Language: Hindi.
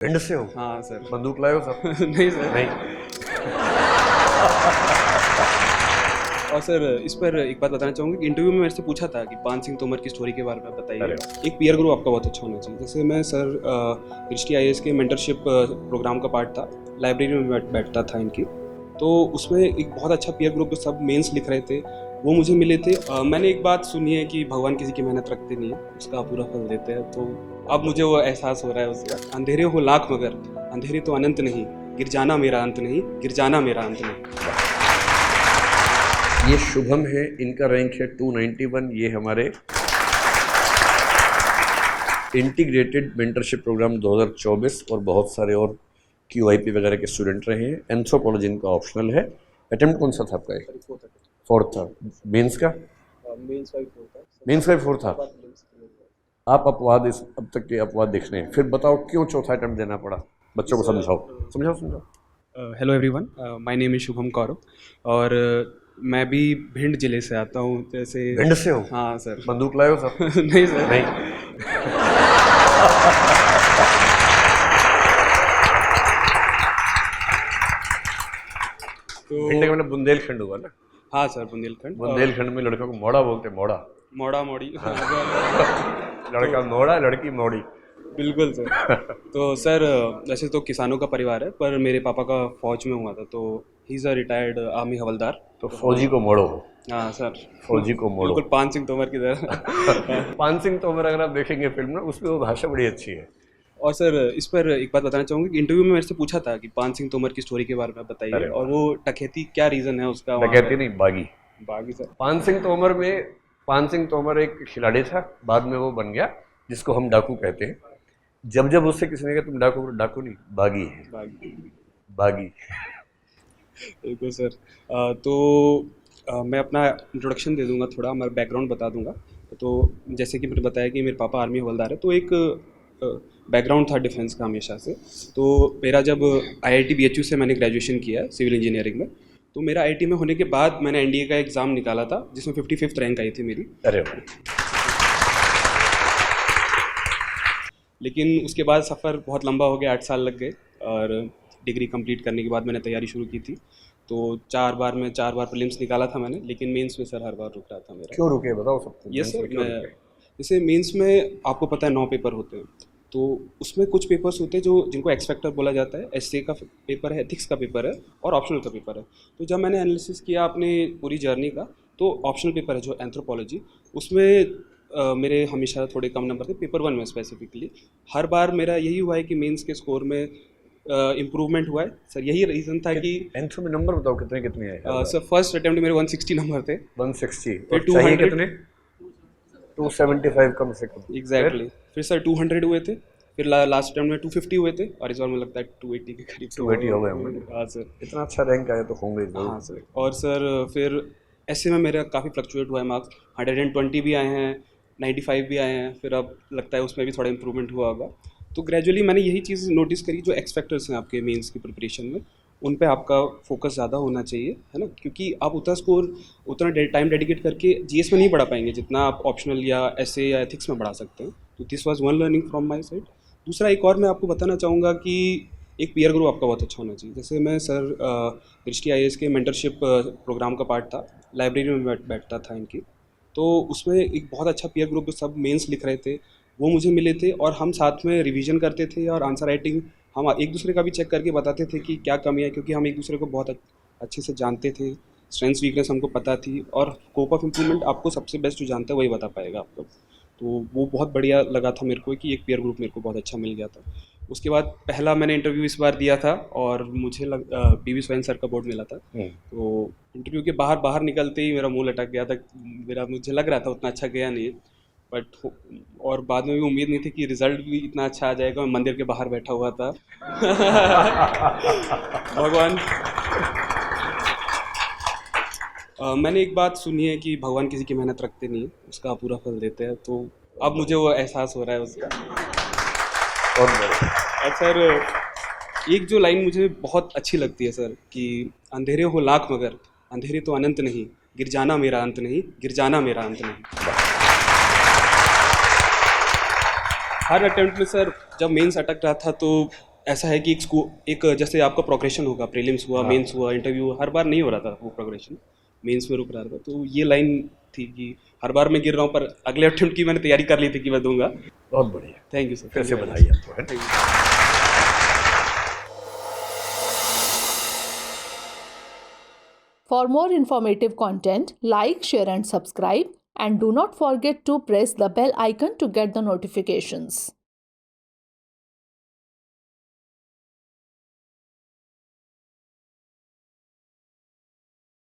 भिंड से हो? हाँ सर। बंदूक लाए हो सब? नहीं सर। नहीं। और सर इस पर एक बात बताना चाहूँगा कि इंटरव्यू में मेरे से पूछा था कि पान सिंह तोमर की स्टोरी के बारे में बताइए। अरे एक पीयर ग्रुप आपका बहुत अच्छा होना चाहिए। जैसे मैं सर दृष्टि आईएएस के मेंटरशिप प्रोग्राम का पार्ट था, लाइब्रेरी में बैठता था इनकी, तो उसमें एक बहुत अच्छा पीयर ग्रुप सब मेंस लिख रहे थे, वो मुझे मिले थे। मैंने एक बात सुनी है कि भगवान किसी की मेहनत रखते नहीं है, उसका पूरा फल देते हैं। तो अब मुझे वो एहसास हो रहा है उसका। अंधेरे हो लाख मगर अंधेरे तो अनंत नहीं, गिर जाना मेरा अंत नहीं, गिर जाना मेरा अंत नहीं। ये शुभम है, इनका रैंक है 291। ये हमारे इंटीग्रेटेड मेंटरशिप प्रोग्राम 2024 और बहुत सारे और QIP वगैरह के स्टूडेंट रहे हैं। एंथ्रोपोलॉजी इनका ऑप्शनल है। अटेम्प्ट कौन सा था आपका? फोर्थ था। मेंस का? मेंस का फोर्थ था। आप अपवाद इस अब तक के अपवाद देख रहे हैं, फिर बताओ क्यों चौथा अटेम्प्ट देना पड़ा? बच्चों को समझाओ। Hello everyone, my name is Shubham Kaurav और मैं भी भिंड जिले से आता हूँ। जैसे भिंड से हो? हाँ सर। बंदूक लाए हो सब? नहीं सर। नहीं। तो भिंड का मतलब बुंदेलखंड हुआ ना? हाँ सर, बुंदेलखंड। बुंदेलखंड में लड़कों को मोड़ा बोलते हैं, मोड़ा। मोड़ा मोड़ी। लड़का मोड़ा, लड़की मोड़ी। बिल्कुल सर। तो सर वैसे तो किसानों का परिवार है, पर मेरे पापा का फौज में हुआ था, तो he is a retired army havildar. तो फौजी को मोड़ो। हाँ सर, फौजी को मोड़ो। बिल्कुल पान सिंह तोमर की तरह। पान सिंह तोमर अगर आप देखेंगे फिल्म में, उसमें वो भाषा बड़ी अच्छी है। और सर इस पर एक बात बताना चाहूँगा कि इंटरव्यू में मेरे से पूछा था कि पान सिंह तोमर की स्टोरी के बारे में बताइए, अरे और वो डकैती क्या रीज़न है उसका? डकैती नहीं, बागी। बागी सर। पान सिंह तोमर एक खिलाड़ी था, बाद में वो बन गया जिसको हम डाकू कहते हैं। जब उससे किसी ने कहा तुम डाकू नहीं, बागी है। बागी। बिल्कुल सर। मैं अपना इंट्रोडक्शन दे दूंगा, थोड़ा हमारा बैकग्राउंड बता दूंगा। तो जैसे कि मैंने बताया कि मेरे पापा आर्मी हवलदार है, तो एक बैकग्राउंड था डिफेंस का हमेशा से। तो मेरा जब IIT BHU से मैंने ग्रेजुएशन किया सिविल इंजीनियरिंग में, तो मेरा IIT में होने के बाद मैंने NDA का एग्ज़ाम निकाला था, जिसमें 55th रैंक आई थी मेरी। अरे लेकिन उसके बाद सफ़र बहुत लंबा हो गया, 8 साल लग गए, और डिग्री कंप्लीट करने के बाद मैंने तैयारी शुरू की थी। तो 4 बार प्रीलिम्स निकाला था मैंने, लेकिन मेंस में सर हर बार रुक रहा था मेरा। क्यों रुके, बताओ सबको। यस सर, मैं जैसे मेंस में आपको पता है 9 पेपर होते हैं, तो उसमें कुछ पेपर्स होते हैं जिनको एक्स फैक्टर बोला जाता है। एसए का पेपर है, एथिक्स का पेपर है, और ऑप्शनल का पेपर है। तो जब मैंने एनालिसिस किया अपने पूरी जर्नी का, तो ऑप्शनल पेपर है जो एंथ्रोपोलॉजी, उसमें मेरे हमेशा थोड़े कम नंबर थे, पेपर 1 में स्पेसिफिकली। हर बार मेरा यही हुआ है कि मेंस के स्कोर में इम्प्रूवमेंट हुआ है सर। यही रीज़न था कि एंथ्रो में नंबर बताओ कितने आए? सर फर्स्ट अटेम्प्ट मेरे 160 नंबर थे। 160। फिर और चाहिए 200 कितने? 275 कम से कम। एग्जैक्टली। फिर सर 200 हुए थे, फिर लास्ट अटेम्प्ट में 250 हुए थे, और इस बार मुझे लगता है 280 के करीब 280 हो गए होंगे। हाँ सर। इतना अच्छा रैंक आया तो होंगे जरूर। हाँ सर। और सर फिर ऐसे में मेरा काफ़ी फ्लक्चुएट हुआ है मार्क्स, 120 भी आए हैं, 95 भी आए हैं, फिर अब लगता है उसमें भी थोड़ा इंप्रूवमेंट हुआ होगा। तो ग्रेजुअली मैंने यही चीज़ नोटिस करी, जो एक्स फैक्टर्स हैं आपके मेंस की प्रिपरेशन में, उन पे आपका फोकस ज़्यादा होना चाहिए, है ना, क्योंकि आप उतना टाइम डेडिकेट करके GS में नहीं बढ़ा पाएंगे जितना आप ऑप्शनल या एसए या एथिक्स में बढ़ा सकते हैं। तो this was one learning from my side. दूसरा एक और मैं आपको बताना चाहूँगा कि एक पीयर ग्रुप आपका बहुत अच्छा होना चाहिए। जैसे मैं सर दृष्टि IAS के मेंटरशिप प्रोग्राम का पार्ट था, लाइब्रेरी में बैठता था इनकी, तो उसमें एक बहुत अच्छा पीयर ग्रुप सब मेंस लिख रहे थे, वो मुझे मिले थे, और हम साथ में रिवीजन करते थे, और आंसर राइटिंग हम एक दूसरे का भी चेक करके बताते थे कि क्या कमी है, क्योंकि हम एक दूसरे को बहुत अच्छे से जानते थे। स्ट्रेंथ्स वीकनेस हमको पता थी, और स्कोप ऑफ इम्प्रूवमेंट आपको सबसे बेस्ट जो जानता है वही बता पाएगा आपको। तो वो बहुत बढ़िया लगा था मेरे को कि एक पीयर ग्रुप मेरे को बहुत अच्छा मिल गया था। उसके बाद पहला मैंने इंटरव्यू इस बार दिया था, और मुझे PV स्वयं सर का बोर्ड मिला था। तो इंटरव्यू के बाहर निकलते ही मेरा मुंह लटक गया था। मुझे लग रहा था उतना अच्छा गया नहीं, बट और बाद में भी उम्मीद नहीं थी कि रिजल्ट भी इतना अच्छा आ जाएगा। मैं मंदिर के बाहर बैठा हुआ था। भगवान मैंने एक बात सुनी है कि भगवान किसी की मेहनत रखते नहीं है, उसका पूरा फल देते हैं। तो अब मुझे वो एहसास हो रहा है उसका। और सर एक जो लाइन मुझे बहुत अच्छी लगती है सर, कि अंधेरे हो लाख मगर अंधेरे तो अनंत नहीं, गिर जाना मेरा अंत नहीं, गिर जाना मेरा अंत नहीं। हर अटेम्प्ट में सर जब मेंस अटक रहा था, तो ऐसा है कि एक जैसे आपका प्रोग्रेशन होगा, प्रीलिम्स हुआ, मेंस हुआ, इंटरव्यू हुआ, हर बार नहीं हो रहा था वो प्रोग्रेशन, मेंस में रुक रहा था। तो ये लाइन थी कि हर बार मैं गिर रहा हूँ, पर अगले अटेम्प्ट की मैंने तैयारी कर ली थी कि मैं दूंगा। बहुत बढ़िया, थैंक यू सर, फिर से बधाई आपको, है। For more informative content, like, share and subscribe, and do not forget to press the bell icon to get the notifications.